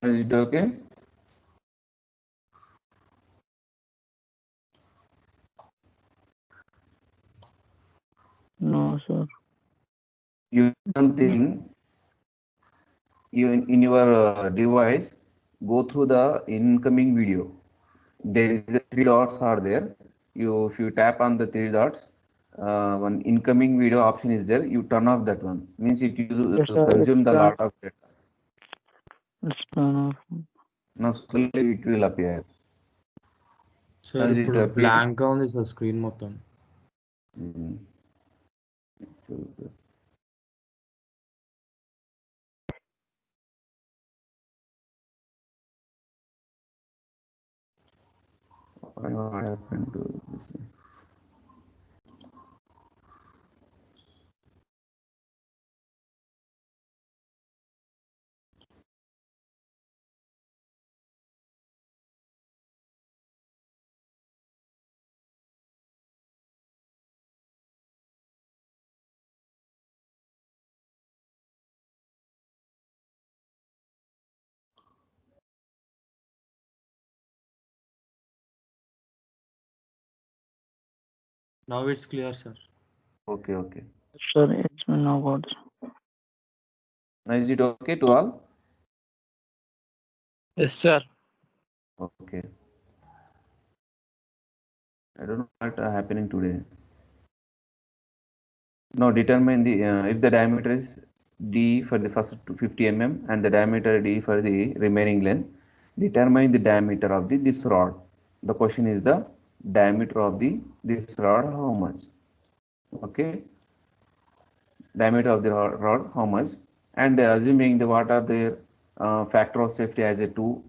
Is it okay? No, sir. You one thing, you in your device, go through the incoming video. There is the three dots are there. If you tap on the three dots, one incoming video option is there. You turn off that one. Means it will Yes, sir. consume the lot of data. It's turn off. Now slowly it will appear. Now sir is it ఇప్పుడు appear? బ్లాంక్గా ఉంది sir screen మొత్తం. Mm. What happened to this? Now it's clear, sir. Okay, okay. Sir, it's now got. Now is it okay to all? Yes, sir. Okay. I don't know what happening today. Now determine the if the diameter is d for the first 50 mm and the diameter d for the remaining length. Determine the diameter of this rod. The question is the diameter of this rod how much? Okay, diameter of the rod how much? And assuming the what are the factor of safety as a 2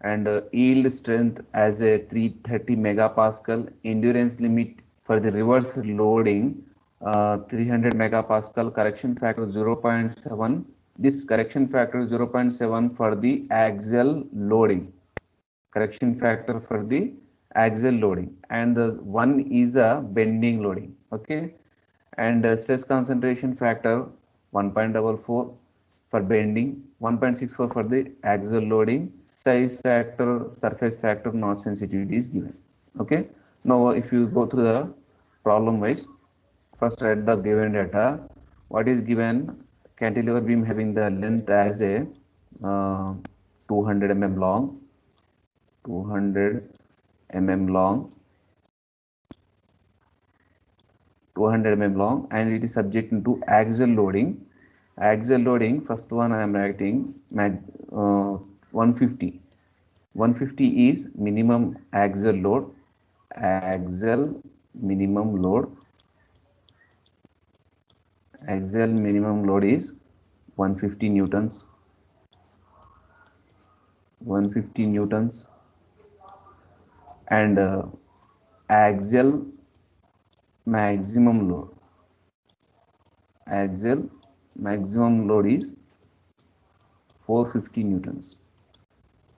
and yield strength as a 330 megapascal, endurance limit for the reverse loading 300 megapascal, correction factor 0.7. This correction factor 0.7 for the axial loading, correction factor for the axial loading, and the one is a bending loading. Okay, and stress concentration factor 1.44 for bending, 1.64 for the axial loading, size factor, surface factor, notch sensitivity is given. Okay, now if you go through the problem wise, first write the given data. What is given? Cantilever beam having the length as a 200 mm long, 200 mm long, 200 mm long, and it is subject to axial loading. Axial loading, first one I am writing 150. 150 is minimum axial load. Axial minimum load. Axial minimum load is 150 newtons. 150 newtons, and axial maximum load. Axial maximum load is 450 newtons.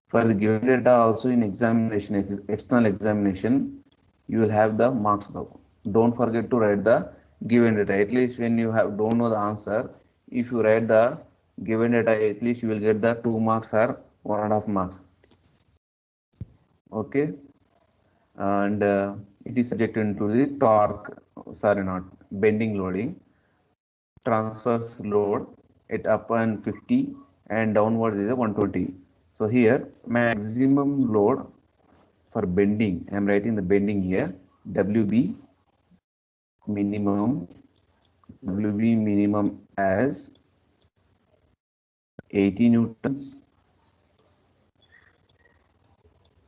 For the given data also in examination, external examination, you will have the marks above. Don't forget to write the given data. At least when you don't know the answer, if you write the given data, at least you will get the 2 marks or 1.5 marks. Okay, and it is subjected to the torque. Sorry, not bending loading, transverse load at up and 50 and downwards is a 120. So here maximum load for bending, I am writing the bending here, WB minimum, WB minimum as 80 newtons,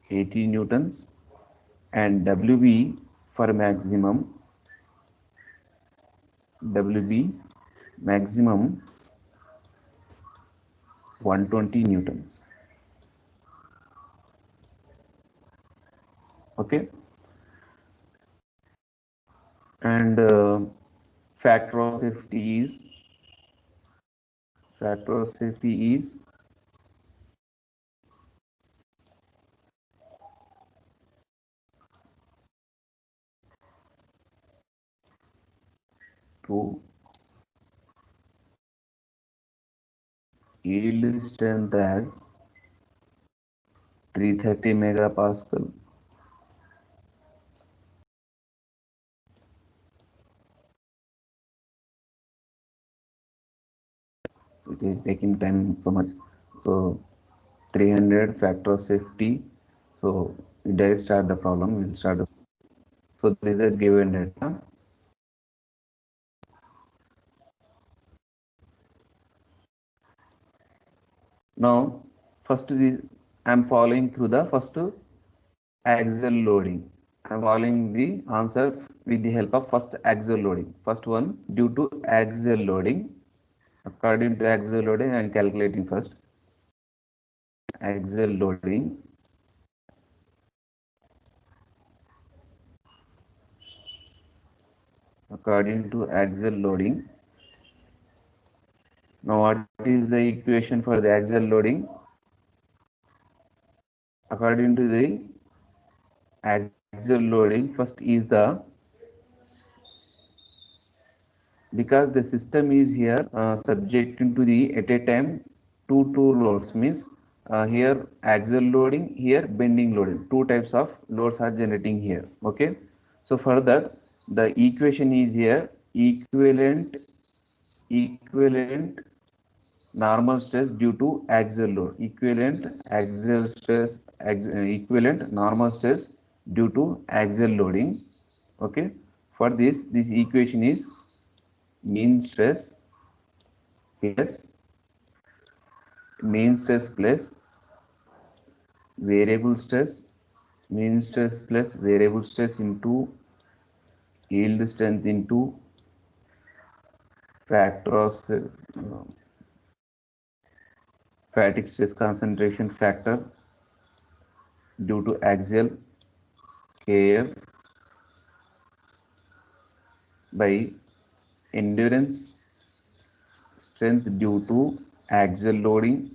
80 newtons, and WB for maximum, WB maximum 120 newtons. Okay, and factor of safety is, factor of safety is 2, yield strength as 330 megapascal. It is taking time so much. So 300 factor of safety. So we direct start the problem. We'll start. So this is a given data. Now first is I'm following through the first axial loading. I'm following the answer with the help of first axial loading. First one, due to axial loading. According to axial loading, I'm calculating first. Axial loading. According to axial loading. Now what is the equation for the axial loading? According to the axial loading, first is the, because the system is here subjecting to the at a time two loads, means here axial loading, here bending loading, two types of loads are generating here. Okay, so for that the equation is here equivalent normal stress due to axial load, equivalent axial stress, equivalent normal stress due to axial loading. Okay, for this equation is mean stress plus variable stress, mean stress plus variable stress into yield strength into factor of fatigue stress concentration factor due to axial Kf by endurance strength due to axial loading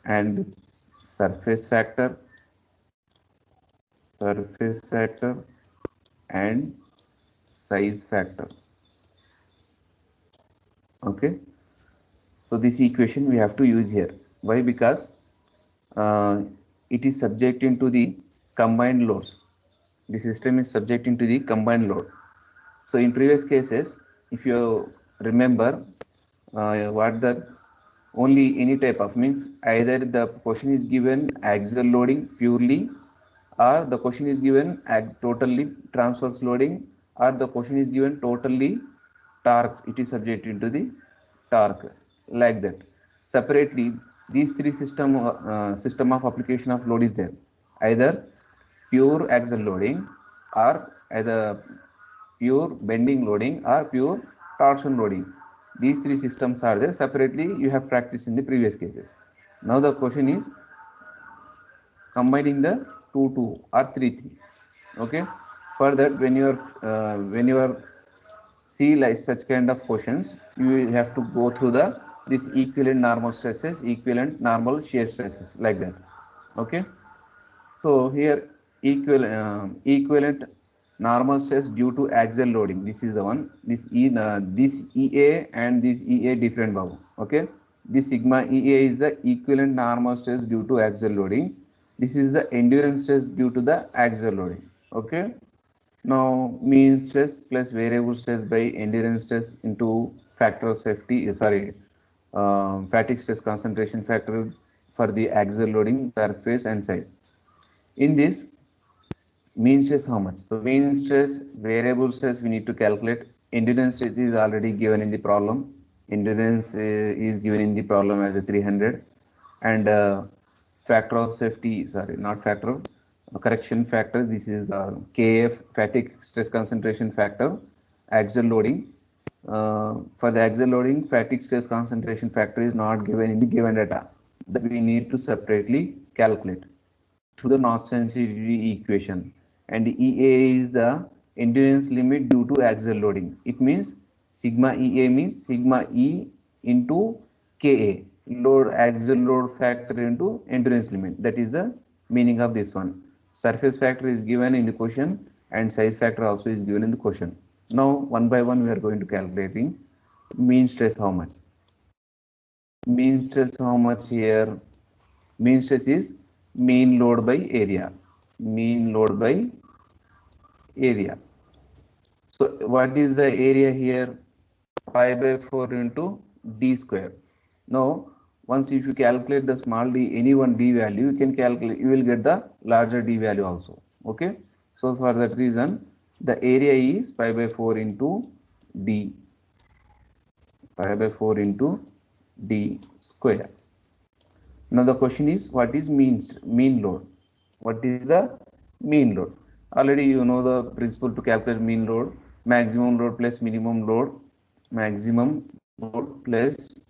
and surface factor and size factor. Okay, so this equation we have to use here. Why? Because it is subjecting to the combined loads. The system is subjecting to the combined load. So in previous cases, if you remember, what the only any type of, means either the question is given axial loading purely, or the question is given totally transverse loading, or the question is given totally torque, it is subjected to the torque, like that. Separately, these three system of application of load is there, either pure axial loading, or either pure bending loading, or pure torsion loading. These three systems are there. Separately you have practiced in the previous cases. Now the question is combining the 2 or 3. Okay, for that when you are see like such kind of questions, you will have to go through the this equivalent normal stresses, equivalent normal shear stresses, like that. Okay, so here equivalent normal stress due to axial loading, this is the one. This EA and this EA different value. Okay, this sigma EA is the equivalent normal stress due to axial loading. This is the endurance stress due to the axial loading. Okay, now mean stress plus variable stress by endurance stress into factor of safety, fatigue stress concentration factor for the axial loading, surface and size. In this, mean stress how much? So mean stress, variable stress we need to calculate. Endurance stress is already given in the problem. Endurance is given in the problem as a 300, and factor of safety, not factor, correction factor. This is KF, fatigue stress concentration factor, axial loading. For the axial loading, fatigue stress concentration factor is not given in the given data. That we need to separately calculate through the North sensitivity equation. And EA is the endurance limit due to axial loading. It means sigma EA means sigma E into KA, load axial load factor into endurance limit. That is the meaning of this one. Surface factor is given in the question and size factor also is given in the question. Now one by one we are going to calculating mean stress how much. Mean stress how much here? Mean stress is mean load by area. Mean load by area. So what is the area here? Pi by 4 into d square. Now, once if you calculate the small d, any one d value, you can calculate, you will get the larger d value also. Okay. So for that reason, the area is pi by 4 into d. Pi by 4 into d square. Now the question is, what is mean load? What is the mean load? Already you know the principle to calculate mean load. Maximum load plus minimum load. Maximum load plus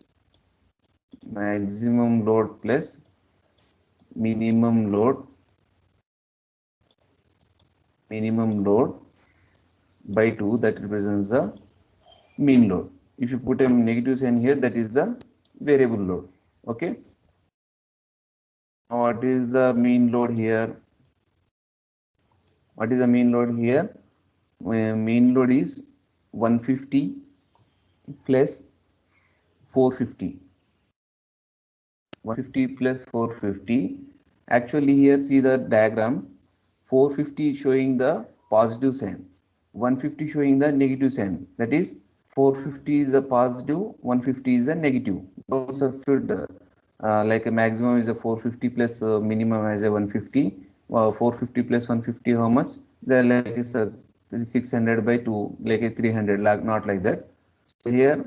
maximum load plus minimum load. Minimum load by 2, that represents the mean load. If you put a negative sign here, that is the variable load. Okay. Now what is the mean load here? What is the mean load here? Mean load is 150 plus 450. 150 plus 450. Actually here see the diagram. 450 showing the positive sign. 150 showing the negative sign. That is 450 is a positive, 150 is a negative. Don't substitute like a maximum is a 450 plus minimum as a 150. 450 plus 150 how much? They like is 600 by 2, like a 300, like not like that. So here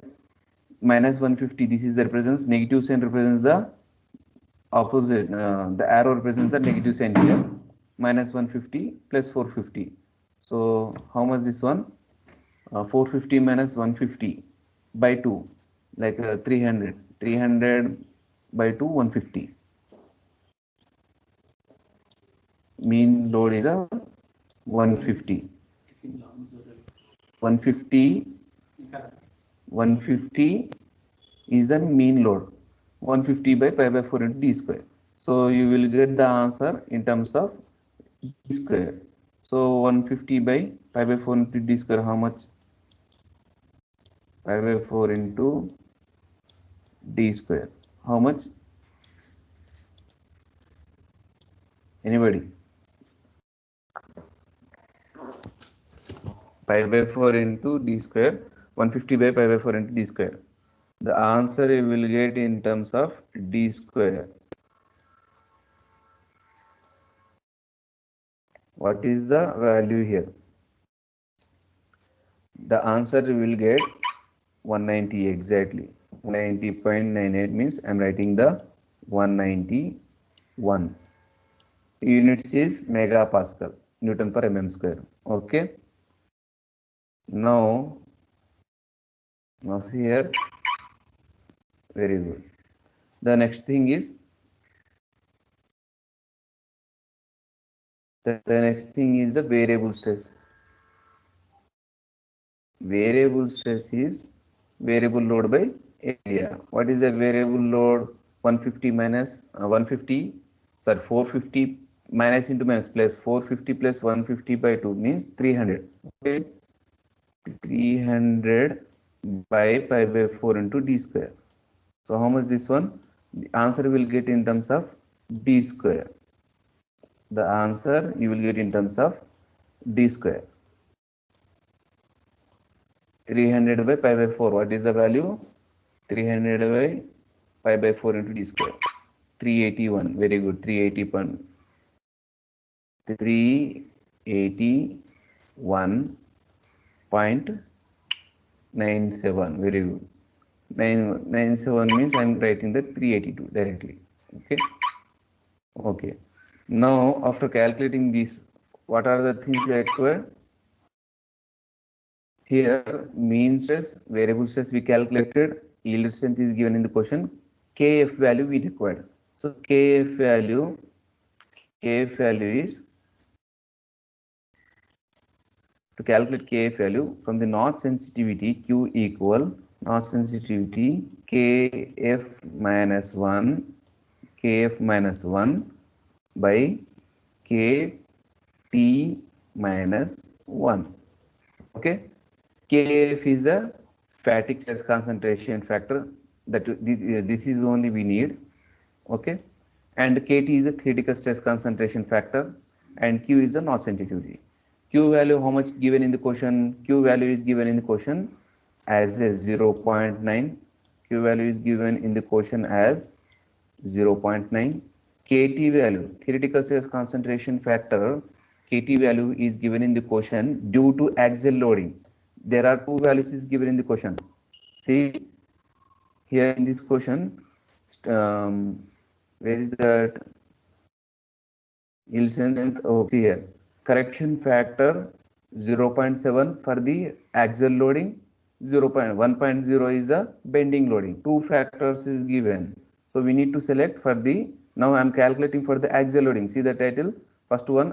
minus 150, this is the represents negative sign, represents the opposite, the arrow represents the negative sign here. Minus 150 plus 450. So how much this one? 450 minus 150 by 2, like 300. 300 by 2, 150. Mean load is a 150. 150 is the mean load. 150 by pi by 4 into d square. So you will get the answer in terms of d square. So 150 by pi by 4 into d square, how much? Pi by 4 into d square. How much? Anybody? Pi by 4 into d square. 150 by pi by 4 into d square. The answer you will get in terms of d square. What is the value here? The answer you will get 190 exactly. 190.98 means I am writing the 191. Units is megapascal, Newton per mm square. Okay. Now here, very good. The next thing is the variable stress. Variable stress is variable load by area. What is the variable load? 150 minus 150, sorry, 450 minus into minus plus 450 plus 150 by 2 means 300. Okay, 300 by pi by 4 into d square. So how much this one? The answer will get in terms of d square. The answer you will get in terms of d square. 300 by pi by 4. What is the value? 300 by pi by 4 into d square. 381. Very good. 381.97. Very good. 997 means I am writing the 382 directly. Okay. Okay. Now after calculating this, what are the things required? Here mean stress, variable stress we calculated, yield strength is given in the question, Kf value we required. So Kf value is, to calculate Kf value from the Notch sensitivity, Q equal Notch sensitivity Kf minus 1 by Kt minus 1. Okay. Kf is a fatigue stress concentration factor, that this is only we need. Okay. and KT is a theoretical stress concentration factor, and Q is the knot sensitivity. Q value, how much given in the question? Q value is given in the question as a 0.9. Q value is given in the question as 0.9. KT value, theoretical stress concentration factor, KT value is given in the question due to axial loading. There are two values is given in the question. See here in this question, where is that yield strength? Oh, see here, correction factor 0.7 for the axial loading, 1.0 is the bending loading. Two factors is given. So we need to select for the, now I am calculating for the axial loading. See the title, first one,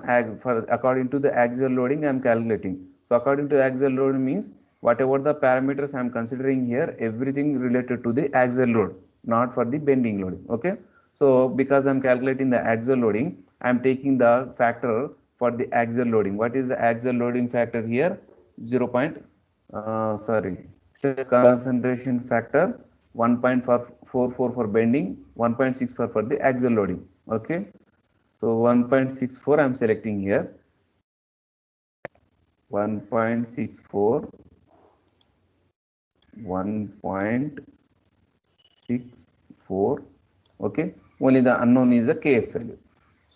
according to the axial loading I am calculating. So according to axial load means whatever the parameters I am considering here, everything related to the axial load, not for the bending loading. Okay. So because I am calculating the axial loading, I am taking the factor for the axial loading. What is the axial loading factor here? Stress concentration factor 1.44 for bending, 1.64 for the axial loading. Okay. So 1.64 I am selecting here. 1.64, 1.64. Okay. Only the unknown is the KF value.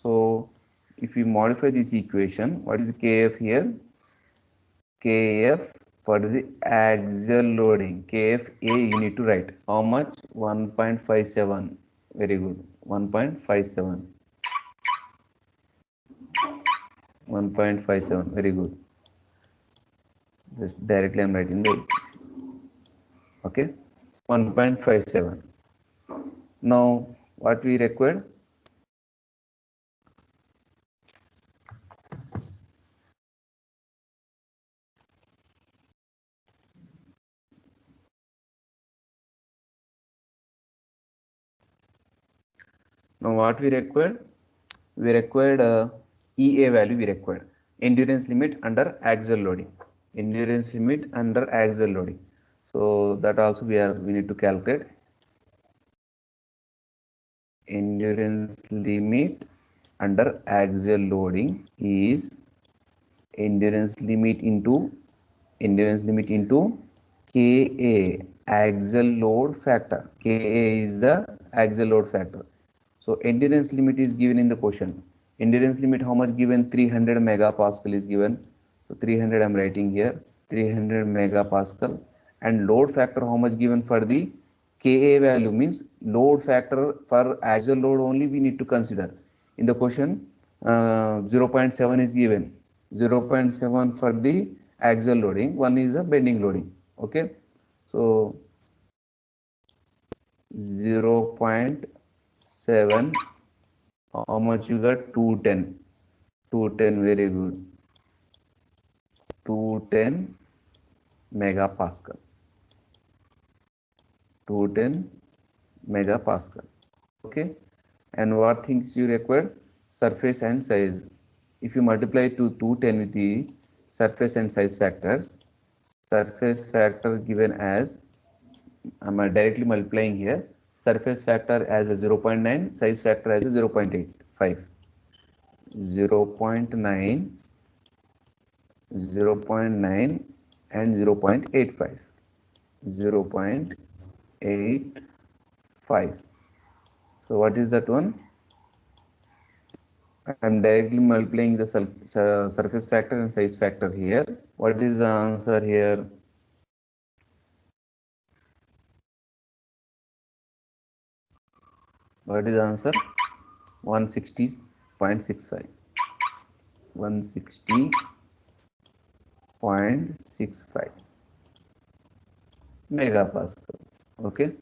So if we modify this equation, what is KF here? KF for the axial loading, KFA you need to write. How much? 1.57. Very good. 1.57. 1.57. Very good. Just directly I am writing the equation. Okay. 1.57. Now what we require? Now what we required? We required EA value we required. Endurance limit under axial loading. Endurance limit under axial loading. So that also we need to calculate. Endurance limit under axial loading is endurance limit into Ka, axial load factor. Ka is the axial load factor. So endurance limit is given in the question. Endurance limit how much given? 300 megapascal is given. So 300 I am writing here. 300 megapascal. And load factor how much given for the Ka value, means load factor for axial load only we need to consider. In the question 0.7 is given. 0.7 for the axial loading. One is a bending loading. Okay. So 0.7, how much you got? 210. 210, very good. 210 megapascal. 210 megapascal. Okay. And what things you require? Surface and size. If you multiply to 210 with the surface and size factors, surface factor given as, I am directly multiplying here, surface factor as a 0.9, size factor as a 0.85. 0.9, 0.9 and 0.85. 0.85. So what is that one? I am directly multiplying the surface factor and size factor here. What is the answer here? What is the answer? 160.65. 160.65 megapascal. Okay.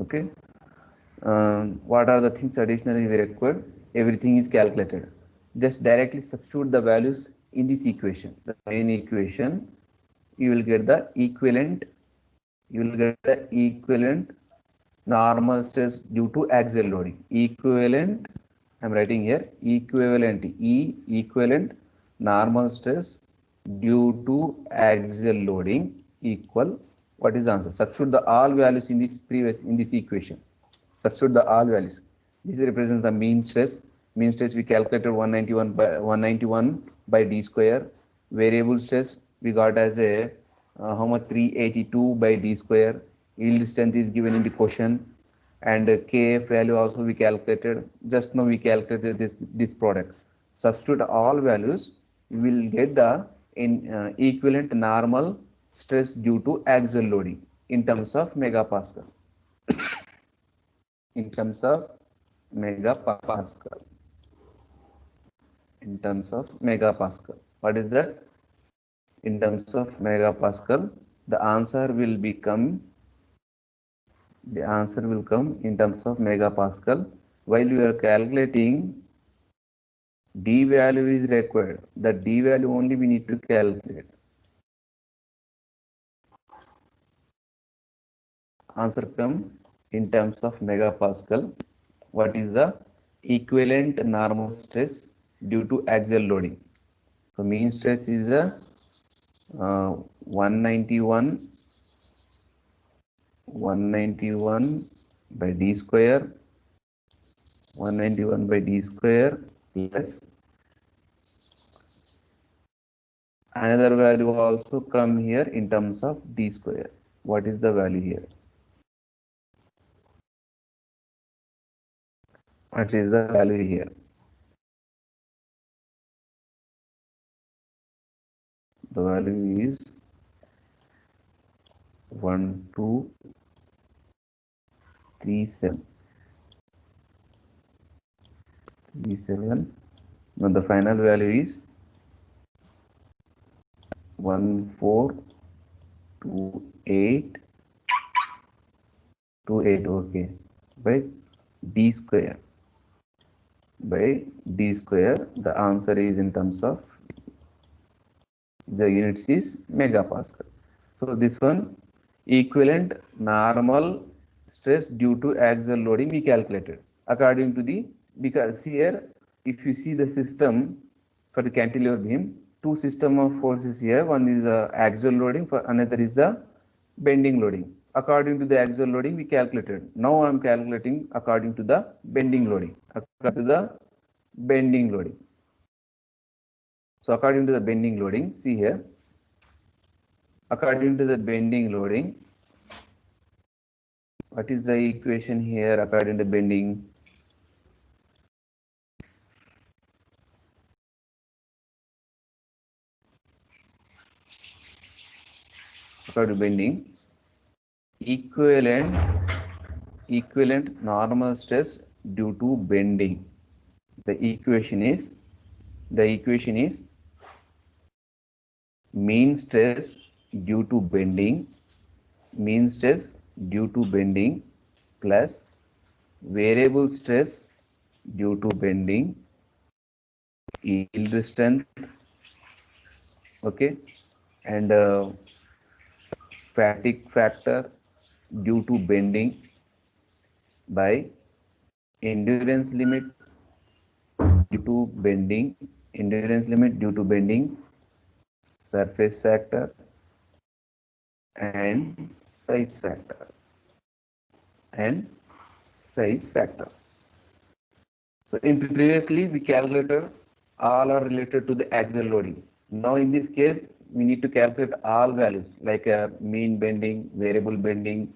Okay. What are the things additionally we required? Everything is calculated. Just directly substitute the values in this equation. The main equation, you will get the equivalent. You will get the equivalent normal stress due to axial loading. Equivalent, I am writing here, equivalent, equivalent normal stress due to axial loading equal What is the answer? Substitute the all values in this equation. Substitute the all values. This represents the mean stress. Mean stress we calculated 191 by d square. Variable stress we got as a how much 382 by d square. Yield strength is given in the question, and kf value also we calculated. Just now we calculated this product. Substitute all values, you will get the equivalent normal stress due to axial loading in terms of megapascal. In terms of megapascal. In terms of megapascal. What is that? In terms of megapascal, the answer will come in terms of megapascal. While you are calculating, d value is required. The d value only we need to calculate. Answer come in terms of megapascal. What is the equivalent normal stress due to axial loading? So mean stress is a 191 by d square, 191 by d square plus another value also come here in terms of d square. What is the value here? What is the value here? The value is 1237. Now the final value is 1428 okay, by d square. By d square, the answer is in terms of the units is megapascal. So this one, equivalent normal stress due to axial loading we calculated according to the, because here if you see the system for the cantilever beam, two system of forces here. One is axial loading, for another is the bending loading. According to the axial loading we calculated. Now I am calculating according to the bending loading. According to the bending loading. So according to the bending loading, see here. According to the bending loading, what is the equation here according to bending? According to bending, equivalent normal stress due to bending. The equation is mean stress due to bending, plus variable stress due to bending, yield strength, okay, and fatigue factor due to bending by endurance limit due to bending, surface factor and size factor. So in previously we calculated all are related to the axial loading. Now in this case we need to calculate all values like mean bending, variable bending,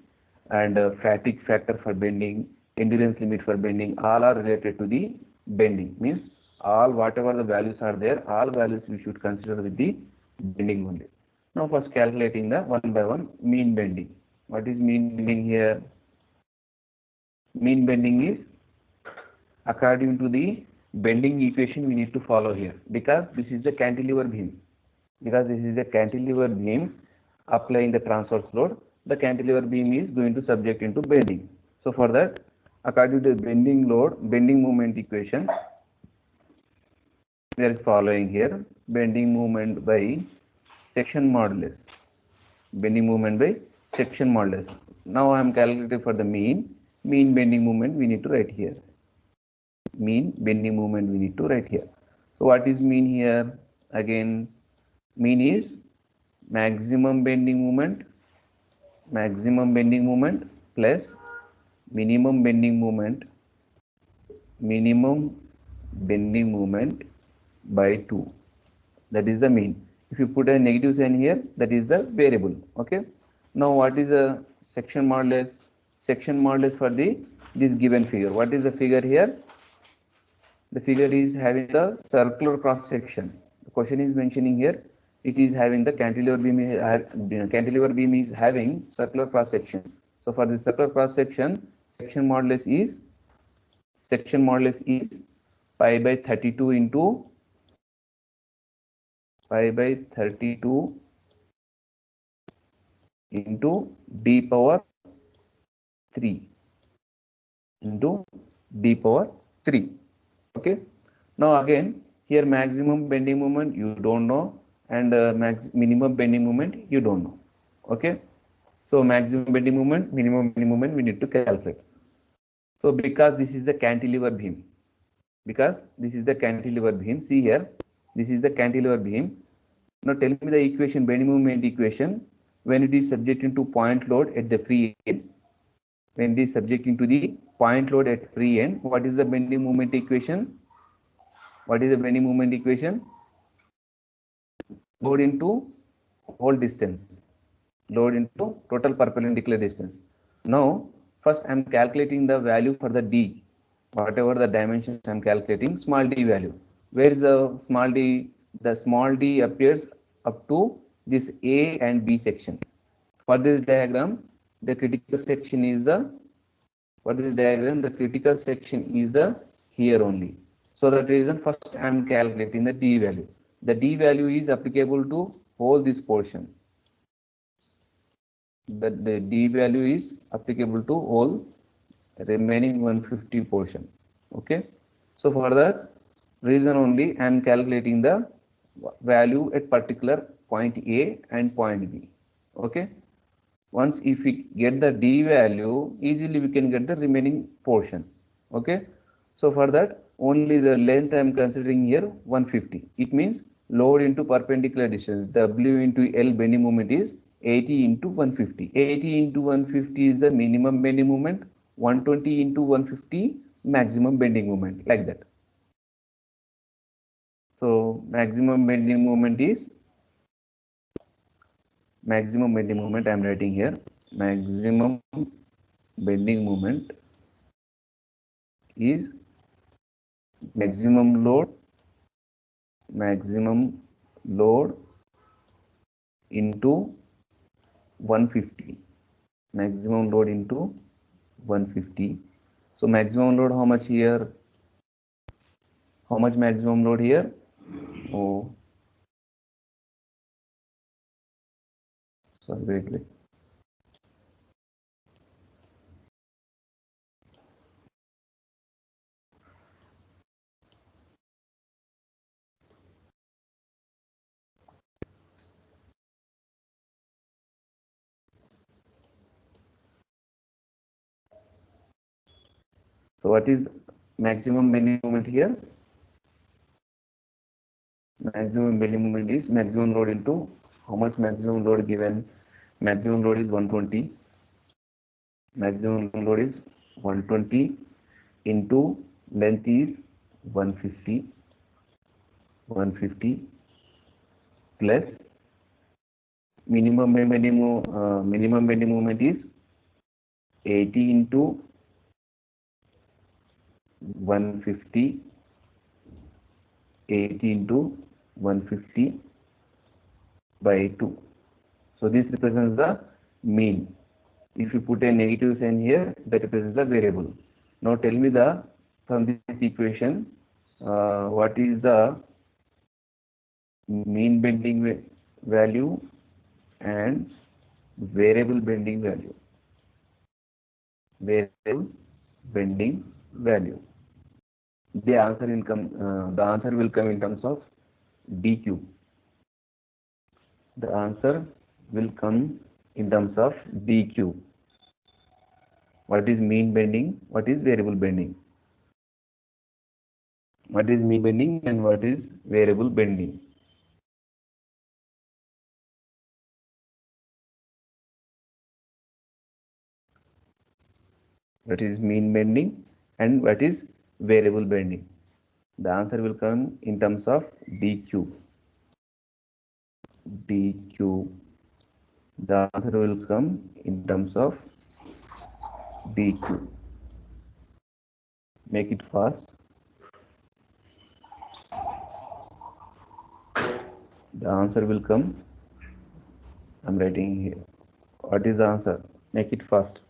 and fatigue factor for bending, endurance limit for bending. All are related to the bending. Means all whatever the values are there, all values we should consider with the bending only. Now first calculating the one by one mean bending. What is mean bending here? Mean bending is according to the bending equation we need to follow here, because this is the cantilever beam. Applying the transverse load, the cantilever beam is going to subject into bending. So for that, according to the bending moment equation, we are following here bending moment by section modulus. Now I am calculating for the mean bending moment we need to write here. So what is mean here? Again, mean is maximum bending moment maximum bending moment plus minimum bending moment by 2. That is the mean. If you put a negative sign here, that is the variable. Okay. Now what is the section modulus? Section modulus for this given figure. What is the figure here? The figure is having the circular cross section. The question is mentioning here. It is having the cantilever beam is having circular cross section. So for the circular cross section, section modulus is pi by 32 into d power 3 into d power 3. Okay. Now again here maximum bending moment you don't know, and minimum bending moment you don't know. Okay. So maximum bending moment, minimum bending moment we need to calculate. So because this is the cantilever beam, see here, this is the cantilever beam. Now tell me the equation, bending moment equation, when it is subjected to point load at the free end. When it is subjecting to the point load at free end, what is the bending moment equation? What is the bending moment equation? Load into whole distance. Load into total perpendicular distance. Now, first I am calculating the value for the D. Whatever the dimensions I am calculating, small d value. Where is the small d? The small d appears up to this A and B section. For this diagram, the critical section is the here only. So that reason first I am calculating the D value. The D value is applicable to whole this portion. The D value is applicable to whole remaining 150 portion. Okay. So for that reason only I am calculating the value at particular point A and point B. Okay. Once if we get the D value, easily we can get the remaining portion. Okay. So for that only the length I am considering here 150. It means load into perpendicular distance, W into L bending moment is 80 into 150. 80 into 150 is the minimum bending moment, 120 into 150 maximum bending moment, like that. So maximum bending moment I am writing here, maximum bending moment is maximum load into 150, maximum load into 150. So maximum load how much here? How much maximum load here? Oh, sorry, wait. So what is maximum bending moment here? Maximum bending moment is maximum load into how much maximum load given? Maximum load is 120. Maximum load is 120 into length is 150 plus minimum bending moment is 80 into 150, 80 into 150 by 2. So this represents the mean. If you put a negative sign here, that represents the variable. Now tell me from this equation, what is the mean bending value and variable bending value. The answer will come. The answer will come in terms of dq. The answer will come in terms of dq. What is mean bending? What is variable bending? What is mean bending and what is variable bending? what is mean bending, and what is variable bending. The answer will come in terms of dq. dq. The answer will come in terms of dq. Make it fast. The answer will come. I'm writing here. What is the answer? Make it fast.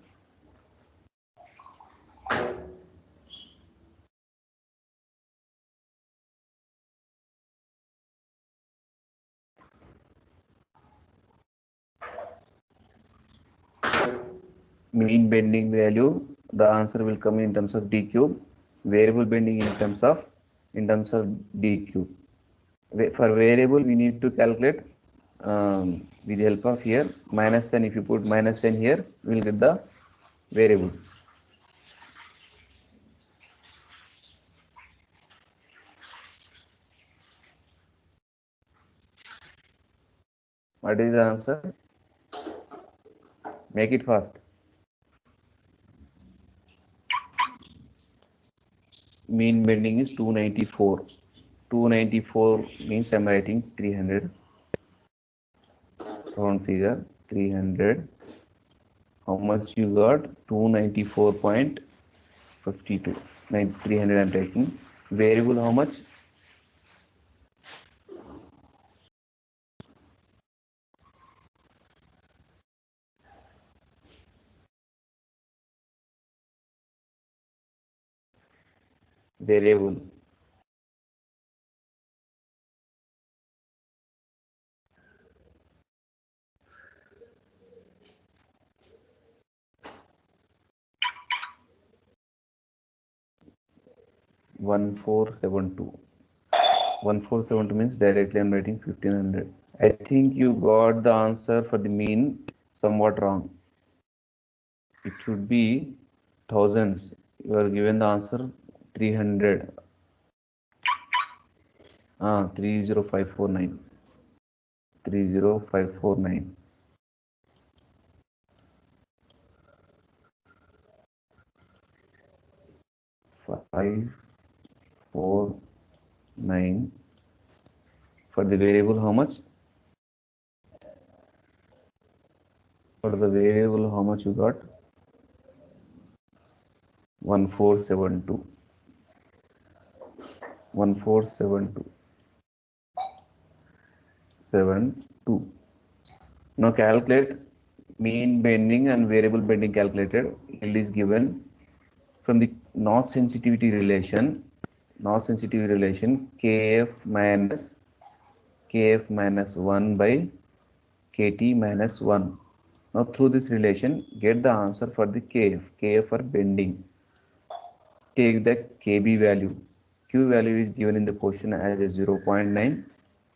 Mean bending value, the answer will come in terms of d cube. Variable bending in terms of d cube. For variable, we need to calculate with the help of here minus 10. If you put minus 10 here, we will get the variable. What is the answer? Make it fast. Mean bending is 294. 294 means I'm writing 300. Round figure 300. How much you got? 294.52. 300 I'm taking. Variable how much? Variable. One four seven two. 1472 means directly I'm writing 1500. I think you got the answer for the mean somewhat wrong. It should be thousands. You are given the answer 300. 30549. 30549. Five, 4, 9. For the variable, how much? For the variable, how much you got? 1472. 1472. 72. Now calculate mean bending and variable bending calculated. Yield is given from the Notch sensitivity relation. Notch sensitivity relation kf minus 1 by kt minus 1. Now through this relation, get the answer for the kf for bending. Take the kb value. Q value is given in the question as a 0.9.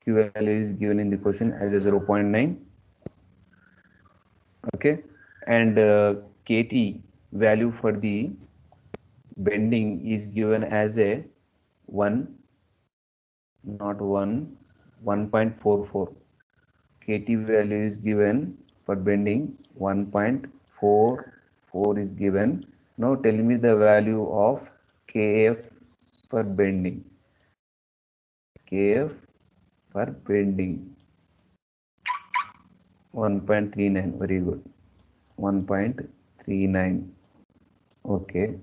Q value is given in the question as a 0.9. Okay, and kt value for the bending is given as a 1, not 1, 1.44. kt value is given for bending 1.44 is given. Now tell me the value of kf for bending. Kf for bending 1.39. Very good. 1.39. Okay.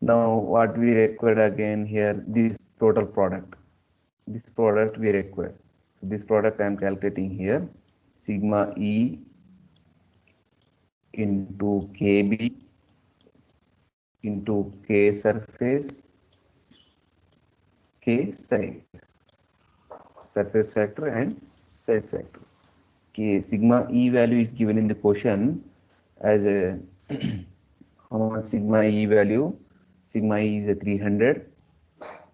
Now what we require again here, this total product. This product we require. This product I am calculating here. Sigma E into KB into K surface, K size, surface factor and size factor. K sigma E value is given in the question as a how much sigma E value? Sigma E is a 300.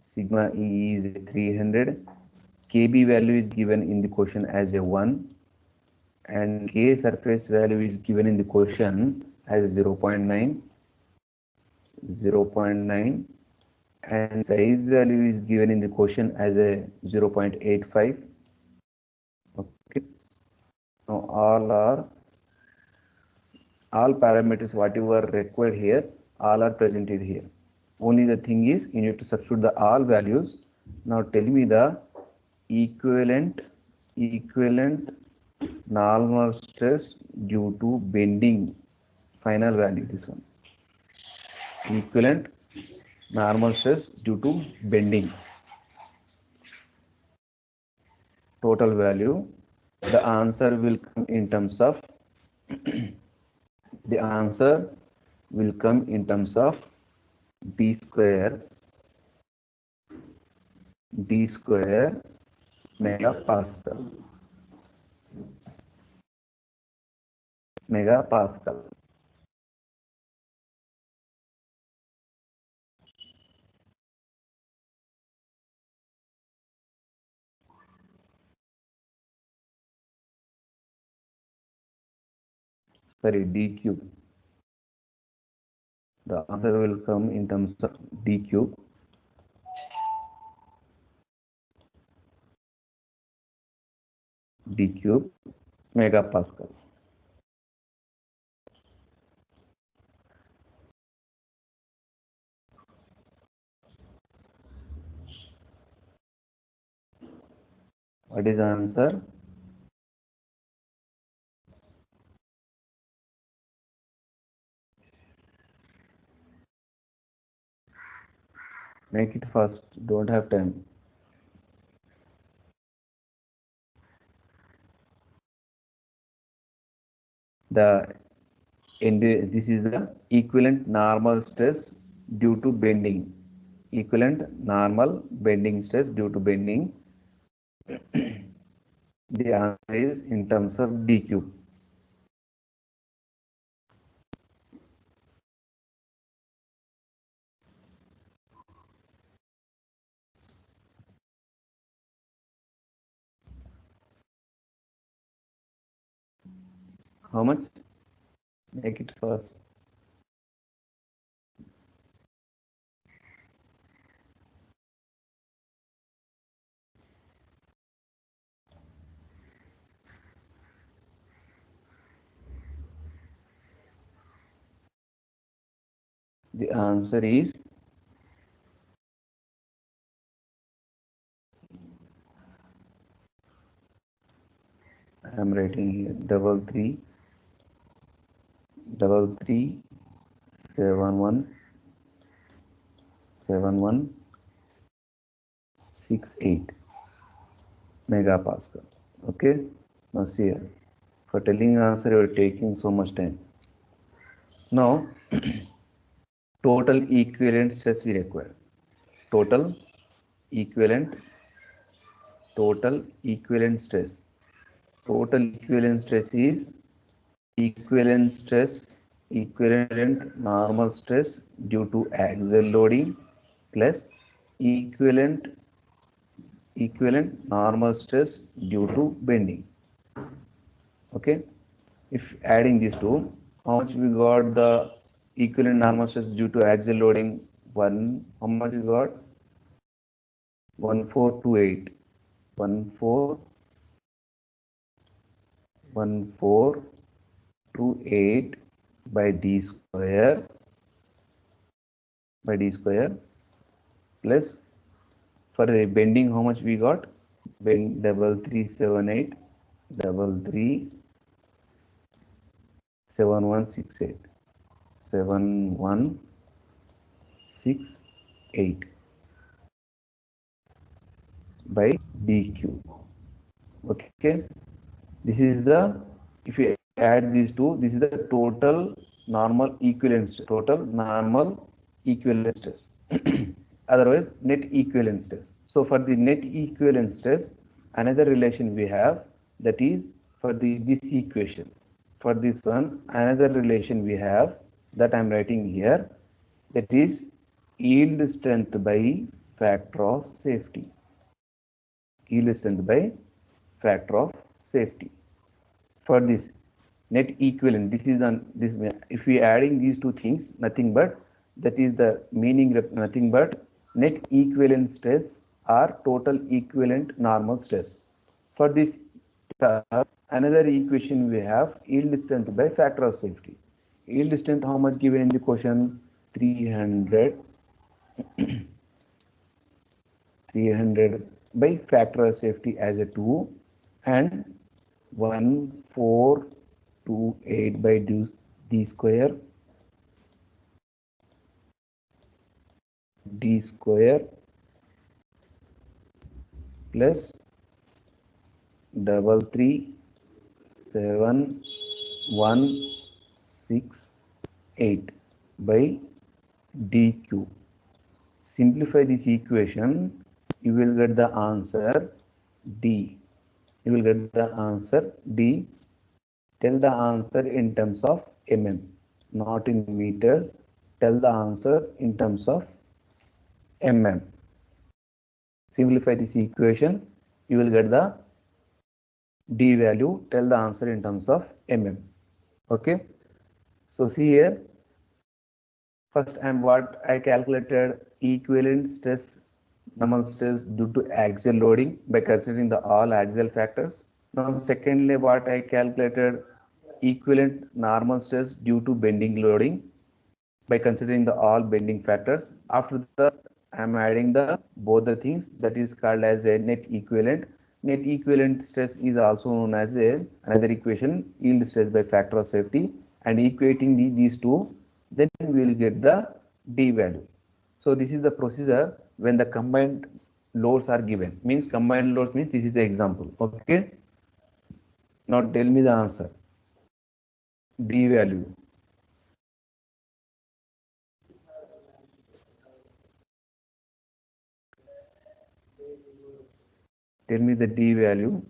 Sigma E is a 300. KB value is given in the question as a 1. And K surface value is given in the question as 0.9. 0.9. And size value is given in the question as a 0.85. Okay. Now all parameters whatever required here, All are presented here. Only the thing is you need to substitute the all values. Now tell me the equivalent normal stress due to bending. Final value this one. Equivalent normal stress due to bending. Total value. The answer will come in terms of the answer will come in terms of d square megapascal. Sorry, d cube. The answer will come in terms of d cube. D cube megapascal. What is the answer? Make it fast. Don't have time. This is the equivalent normal stress due to bending. Equivalent normal bending stress due to bending. The answer is in terms of d cube. How much? Make it fast. The answer is I am writing here 337168 megapascal. Okay, now see here. For telling answer, you are taking so much time. Now, total equivalent stress we require. Total equivalent stress. Total equivalent stress is equivalent normal stress due to axial loading plus equivalent normal stress due to bending. Okay, if adding these two, how much we got the equivalent normal stress due to axial loading? How much we got? 1428. 1428 by d square plus for the bending how much we got? Bend 3378 7168 by d cube. Okay, this is the, if you add these two, this is the total normal equivalent stress. Otherwise net equivalent stress. So for the net equivalent stress, another relation we have, that is for this equation. For this one, another relation we have, that I am writing here, that is yield strength by factor of safety. Yield strength by factor of safety. For this net equivalent, this is on this. If we adding these two things, nothing but that is the meaning of nothing but net equivalent stress or total equivalent normal stress. For this another equation we have yield strength by factor of safety. Yield strength how much given in the question? 300 by factor of safety as a 2 and 1428 by d square plus 337,168 by dq. Simplify this equation, you will get the answer D. You will get the answer D. Tell the answer in terms of mm, not in meters. Tell the answer in terms of mm. Simplify this equation, you will get the D value. Tell the answer in terms of mm. Okay. So see here, first I calculated equivalent stress, normal stress due to axial loading by considering the all axial factors. Now secondly, what I calculated equivalent normal stress due to bending loading by considering the all bending factors. After that, I am adding the both the things, that is called as a net equivalent. Net equivalent stress is also known as another equation, yield stress by factor of safety, and equating these two, then we will get the D value. So this is the procedure when the combined loads are given. Means combined loads means this is the example. Okay. Now tell me the answer. D value. Tell me the D value.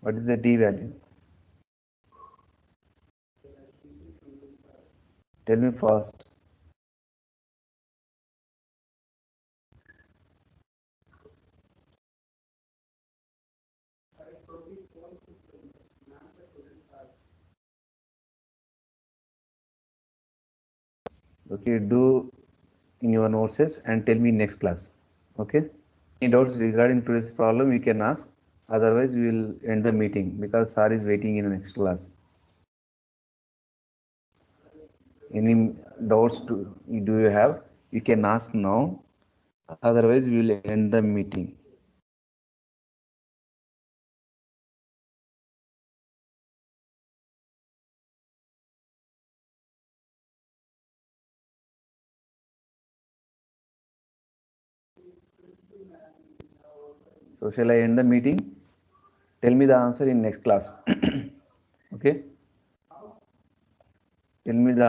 What is the D value? Tell me fast. Okay, do in your notes and tell me next class. Okay. Any doubts regarding today's problem, you can ask. Otherwise, we will end the meeting because sir is waiting in the next class. Any doubts do you have? You can ask now. Otherwise, we will end the meeting. So shall I end the meeting? Tell me the answer in next class. Okay. Tell me the